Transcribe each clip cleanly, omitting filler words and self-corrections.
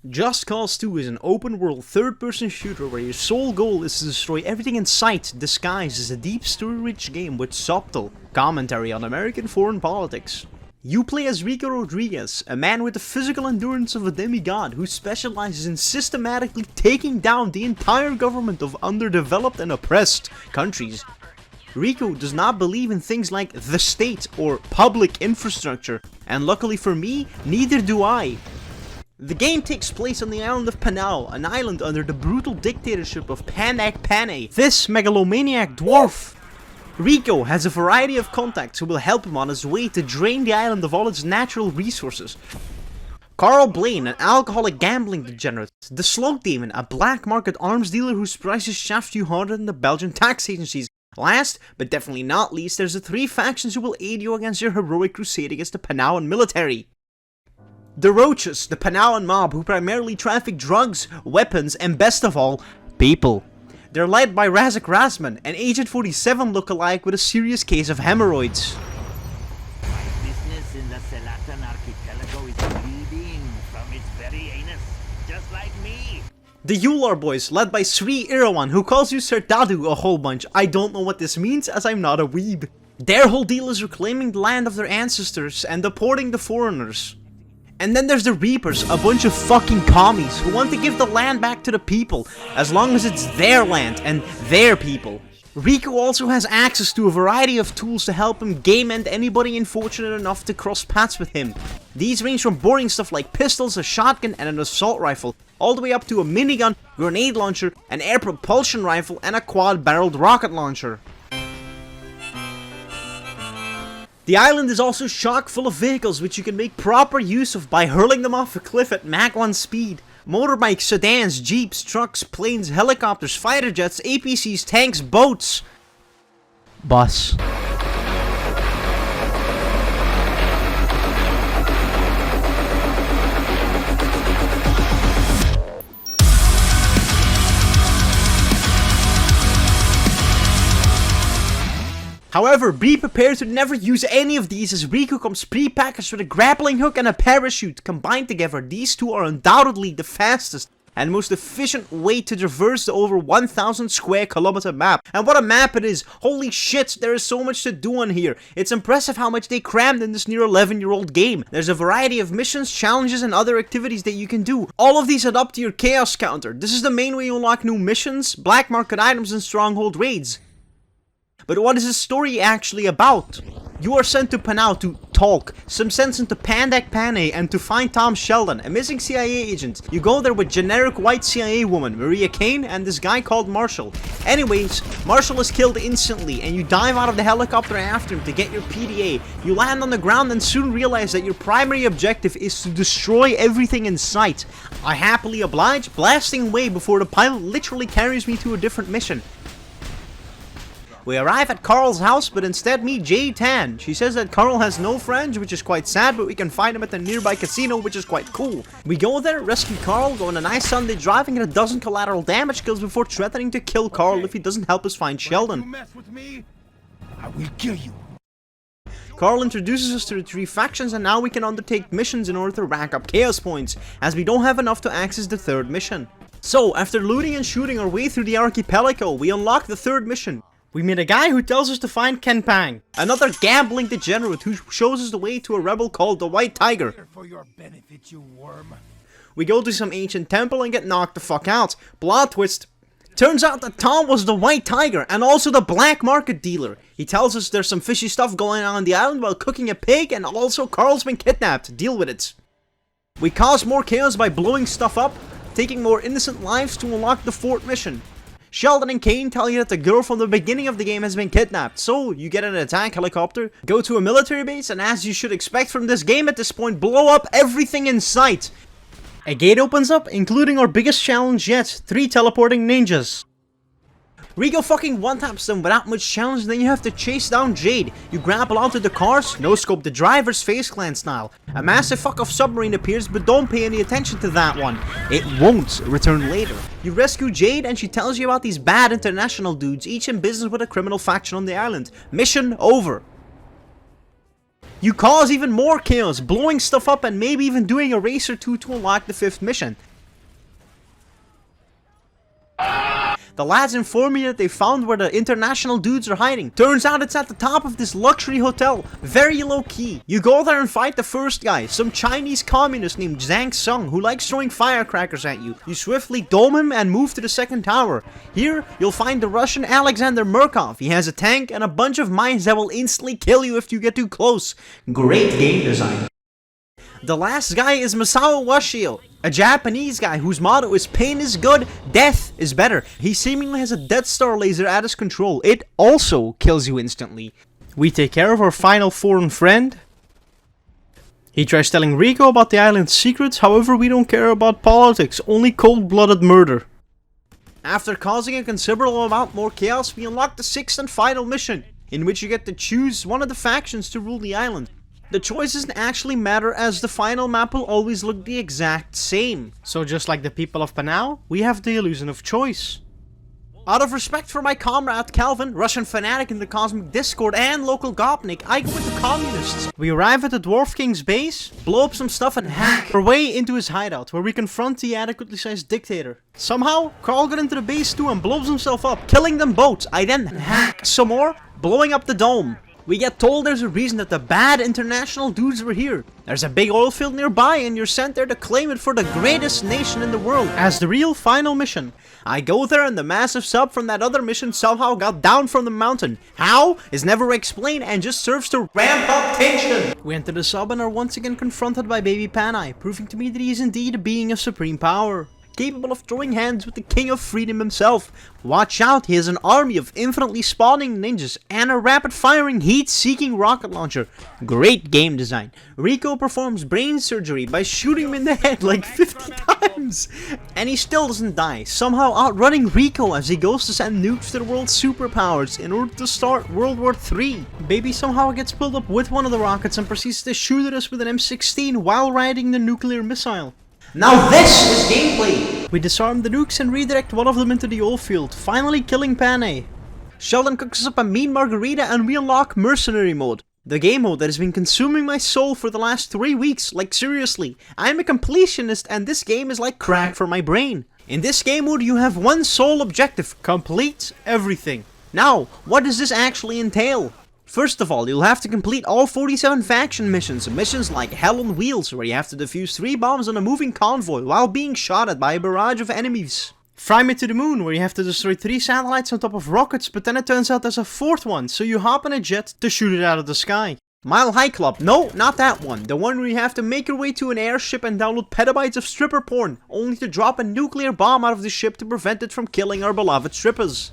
Just Cause 2 is an open-world third-person shooter where your sole goal is to destroy everything in sight, disguised as a deep story-rich game with subtle commentary on American foreign politics. You play as Rico Rodriguez, a man with the physical endurance of a demigod who specializes in systematically taking down the entire government of underdeveloped and oppressed countries. Rico does not believe in things like the state or public infrastructure, and luckily for me, neither do I. The game takes place on the island of Panau, an island under the brutal dictatorship of Panak Pane, this megalomaniac dwarf. Rico has a variety of contacts who will help him on his way to drain the island of all its natural resources. Carl Blaine, an alcoholic gambling degenerate. The Slug Demon, a black market arms dealer whose prices shaft you harder than the Belgian tax agencies. Last, but definitely not least, there's the three factions who will aid you against your heroic crusade against the Panauan military. The Roaches, the Panauan mob who primarily traffic drugs, weapons, and best of all, people. They're led by Razak Rasman, an Agent 47 lookalike with a serious case of hemorrhoids. Business in the Selatan archipelago is bleeding from its very anus, just like me. The Yular Boys, led by Sri Irawan, who calls you Serdadu a whole bunch. I don't know what this means, as I'm not a weeb. Their whole deal is reclaiming the land of their ancestors and deporting the foreigners. And then there's the Reapers, a bunch of fucking commies who want to give the land back to the people, as long as it's their land and their people. Rico also has access to a variety of tools to help him game end anybody unfortunate enough to cross paths with him. These range from boring stuff like pistols, a shotgun, and an assault rifle, all the way up to a minigun, grenade launcher, an air propulsion rifle, and a quad-barreled rocket launcher. The island is also chock full of vehicles which you can make proper use of by hurling them off a cliff at Mach 1 speed. Motorbikes, sedans, jeeps, trucks, planes, helicopters, fighter jets, APCs, tanks, boats. Bus. However, be prepared to never use any of these as Rico comes pre-packaged with a grappling hook and a parachute. Combined together, these two are undoubtedly the fastest and most efficient way to traverse the over 1,000 square kilometer map. And what a map it is! Holy shit, there is so much to do on here. It's impressive how much they crammed in this near 11-year-old game. There's a variety of missions, challenges, and other activities that you can do. All of these add up to your chaos counter. This is the main way you unlock new missions, black market items, and stronghold raids. But what is this story actually about? You are sent to Panau to talk, some sense into Panak Pane, and to find Tom Sheldon, a missing CIA agent. You go there with generic white CIA woman, Maria Kane, and this guy called Marshall. Anyways, Marshall is killed instantly, and you dive out of the helicopter after him to get your PDA. You land on the ground and soon realize that your primary objective is to destroy everything in sight. I happily oblige, blasting away before the pilot literally carries me to a different mission. We arrive at Carl's house, but instead meet Jay Tan. She says that Carl has no friends, which is quite sad, but we can find him at the nearby casino, which is quite cool. We go there, rescue Carl, go on a nice Sunday driving, and a dozen collateral damage kills before threatening to kill Carl if he doesn't help us find Sheldon. You mess with me, I will kill you. Carl introduces us to the three factions, and now we can undertake missions in order to rack up chaos points, as we don't have enough to access the third mission. So, after looting and shooting our way through the archipelago, we unlock the third mission. We meet a guy who tells us to find Ken Pang, another gambling degenerate who shows us the way to a rebel called the White Tiger. For your benefit, you worm. We go to some ancient temple and get knocked the fuck out. Plot twist. Turns out that Tom was the White Tiger and also the black market dealer. He tells us there's some fishy stuff going on the island while cooking a pig, and also Carl's been kidnapped. Deal with it. We cause more chaos by blowing stuff up, taking more innocent lives to unlock the fourth mission. Sheldon and Kane tell you that the girl from the beginning of the game has been kidnapped, so you get an attack helicopter, go to a military base, and as you should expect from this game at this point, blow up everything in sight. A gate opens up, including our biggest challenge yet, 3 teleporting ninjas. Rico fucking one-taps them without much challenge, then you have to chase down Jade. You grapple onto the cars, no-scope the driver's face clan style. A massive fuck-off submarine appears, but don't pay any attention to that one. It won't return later. You rescue Jade and she tells you about these bad international dudes, each in business with a criminal faction on the island. Mission over. You cause even more chaos, blowing stuff up and maybe even doing a race or two to unlock the 5th mission. The lads inform me that they found where the international dudes are hiding. Turns out it's at the top of this luxury hotel. Very low key. You go there and fight the first guy, some Chinese communist named Zhang Sung, who likes throwing firecrackers at you. You swiftly dome him and move to the 2nd tower. Here, you'll find the Russian Alexander Murkov. He has a tank and a bunch of mines that will instantly kill you if you get too close. Great game design. The last guy is Masao Washio, a Japanese guy whose motto is pain is good, death is better. He seemingly has a Death Star laser at his control. It also kills you instantly. We take care of our final foreign friend. He tries telling Rico about the island's secrets, however we don't care about politics, only cold-blooded murder. After causing a considerable amount more chaos, we unlock the 6th and final mission, in which you get to choose one of the factions to rule the island. The choice doesn't actually matter as the final map will always look the exact same. So just like the people of Panau, we have the illusion of choice. Out of respect for my comrade Calvin, Russian fanatic in the Cosmic Discord, and local Gopnik, I go with the communists. We arrive at the Dwarf King's base, blow up some stuff and hack our way into his hideout, where we confront the adequately sized dictator. Somehow, Carl got into the base too and blows himself up, killing them both. I then hack some more, blowing up the dome. We get told there's a reason that the bad international dudes were here. There's a big oil field nearby and you're sent there to claim it for the greatest nation in the world as the real final mission. I go there and the massive sub from that other mission somehow got down from the mountain. How? Is never explained and just serves to ramp up tension. We enter the sub and are once again confronted by Baby Panay, proving to me that he is indeed a being of supreme power, capable of throwing hands with the King of Freedom himself. Watch out, he has an army of infinitely spawning ninjas and a rapid-firing heat-seeking rocket launcher. Great game design. Rico performs brain surgery by shooting him in the head like 50 times. And he still doesn't die, somehow outrunning Rico as he goes to send nukes to the world's superpowers in order to start World War III. Baby somehow gets pulled up with one of the rockets and proceeds to shoot at us with an M16 while riding the nuclear missile. Now this is gameplay! We disarm the nukes and redirect one of them into the oil field, finally killing Panay. Sheldon cooks us up a mean margarita and we unlock Mercenary mode. The game mode that has been consuming my soul for the last 3 weeks, like seriously. I'm a completionist and this game is like crack for my brain. In this game mode you have one sole objective: complete everything. Now, what does this actually entail? First of all, you'll have to complete all 47 faction missions like Hell on Wheels, where you have to defuse 3 bombs on a moving convoy while being shot at by a barrage of enemies. Fly Me to the Moon, where you have to destroy 3 satellites on top of rockets, but then it turns out there's a 4th one, so you hop in a jet to shoot it out of the sky. Mile High Club, no, not that one. The one where you have to make your way to an airship and download petabytes of stripper porn, only to drop a nuclear bomb out of the ship to prevent it from killing our beloved strippers.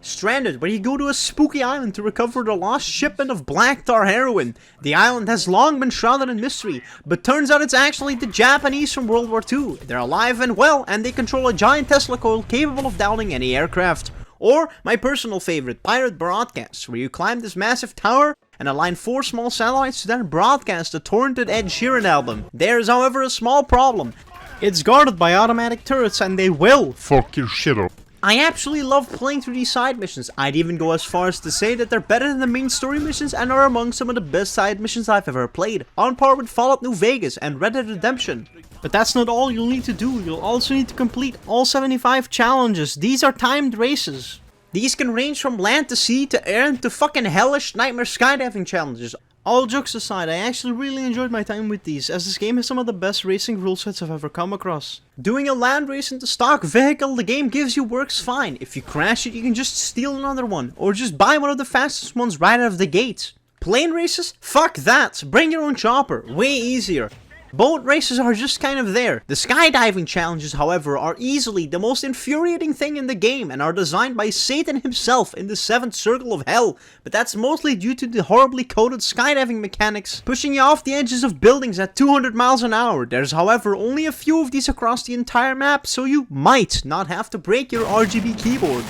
Stranded, where you go to a spooky island to recover the lost shipment of black tar heroin. The island has long been shrouded in mystery, but turns out it's actually the Japanese from World War II. They're alive and well, and they control a giant Tesla coil capable of downing any aircraft. Or, my personal favorite, Pirate Broadcast, where you climb this massive tower and align 4 small satellites to then broadcast the torrented Ed Sheeran album. There's however a small problem. It's guarded by automatic turrets and they will fuck your shit up. I absolutely love playing through these side missions. I'd even go as far as to say that they're better than the main story missions and are among some of the best side missions I've ever played, on par with Fallout New Vegas and Red Dead Redemption. But that's not all you'll need to do. You'll also need to complete all 75 challenges. These are timed races. These can range from land to sea to air to fucking hellish nightmare skydiving challenges. All jokes aside, I actually really enjoyed my time with these, as this game has some of the best racing rule sets I've ever come across. Doing a land race into stock vehicle the game gives you works fine. If you crash it, you can just steal another one, or just buy one of the fastest ones right out of the gate. Plane races? Fuck that! Bring your own chopper, way easier. Boat races are just kind of there. The skydiving challenges, however, are easily the most infuriating thing in the game and are designed by Satan himself in the 7th circle of hell, but that's mostly due to the horribly coded skydiving mechanics, pushing you off the edges of buildings at 200 miles an hour. There's however only a few of these across the entire map, so you might not have to break your RGB keyboard.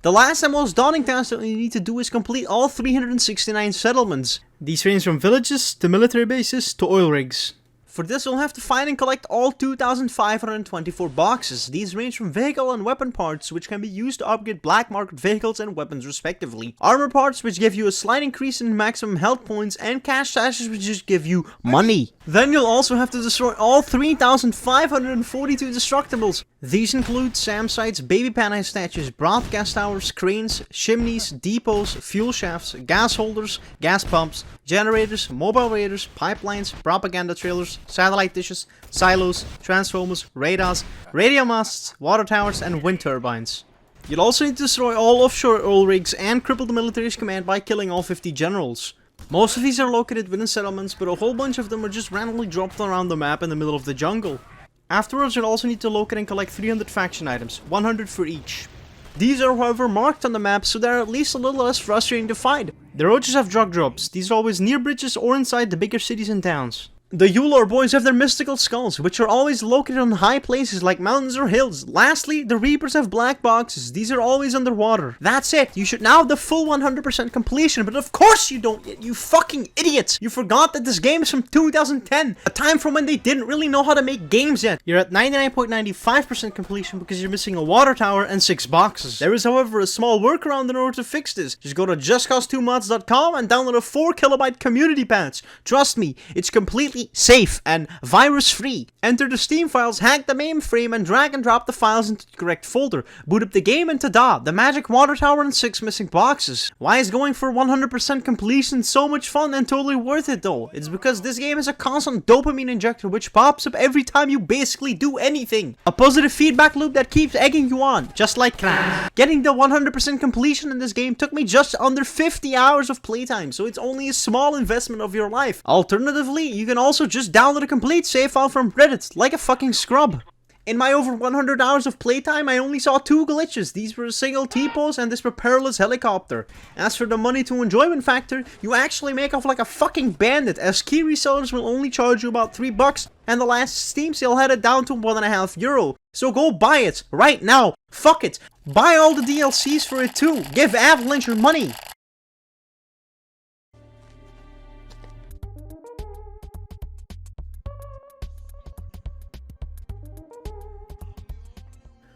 The last and most daunting task that you need to do is complete all 369 settlements. These range from villages to military bases to oil rigs. For this you'll have to find and collect all 2,524 boxes. These range from vehicle and weapon parts, which can be used to upgrade black market vehicles and weapons respectively. Armor parts, which give you a slight increase in maximum health points, and cash stashes, which just give you money. Then you'll also have to destroy all 3,542 destructibles. These include SAM sites, baby panai statues, broadcast towers, cranes, chimneys, depots, fuel shafts, gas holders, gas pumps, generators, mobile radars, pipelines, propaganda trailers, satellite dishes, silos, transformers, radars, radio masts, water towers, and wind turbines. You'll also need to destroy all offshore oil rigs and cripple the military's command by killing all 50 generals. Most of these are located within settlements, but a whole bunch of them are just randomly dropped around the map in the middle of the jungle. Afterwards, you'll also need to locate and collect 300 faction items, 100 for each. These are however marked on the map, so they're at least a little less frustrating to find. They all just have drug drops. These are always near bridges or inside the bigger cities and towns. The Yulor boys have their mystical skulls, which are always located on high places like mountains or hills. Lastly, the Reapers have black boxes. These are always underwater. That's it. You should now have the full 100% completion, but of course you don't, you fucking idiots. You forgot that this game is from 2010, a time from when they didn't really know how to make games yet. You're at 99.95% completion because you're missing a water tower and 6 boxes. There is however a small workaround in order to fix this. Just go to justcause2mods.com and download a 4KB community patch. Trust me, it's completely safe and virus free. Enter the Steam files, hack the mainframe, and drag and drop the files into the correct folder. Boot up the game and ta-da, the magic water tower and 6 missing boxes. Why is going for 100% completion so much fun and totally worth it though? It's because this game is a constant dopamine injector which pops up every time you basically do anything. A positive feedback loop that keeps egging you on, just like crack. Getting the 100% completion in this game took me just under 50 hours of playtime, so it's only a small investment of your life. Alternatively, you can also just download a complete save file from Reddit, like a fucking scrub. In my over 100 hours of playtime, I only saw 2 glitches. These were a single T-pose and this propeller-less helicopter. As for the money to enjoyment factor, you actually make off like a fucking bandit, as key resellers will only charge you about $3, and the last Steam sale had it down to €1.50. So go buy it, right now. Fuck it. Buy all the DLCs for it too. Give Avalanche your money.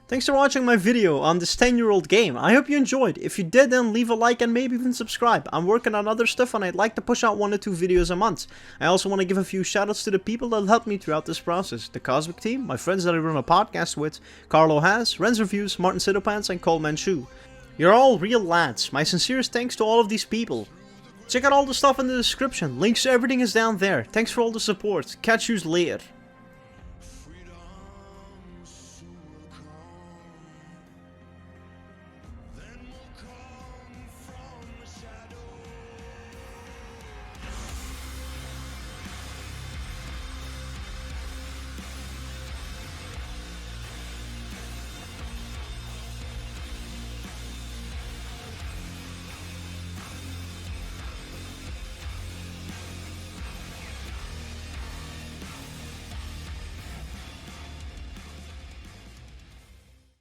Thanks for watching my video on this 10-year-old game. I hope you enjoyed. If you did, then leave a like and maybe even subscribe. I'm working on other stuff and I'd like to push out 1 or 2 videos a month. I also want to give a few shoutouts to the people that helped me throughout this process. The Cosmic team, my friends that I run a podcast with, Carlo Haas, Ren's Reviews, Martincitopants, and Coleman Shu. You're all real lads. My sincerest thanks to all of these people. Check out all the stuff in the description. Links to everything is down there. Thanks for all the support. Catch yous later.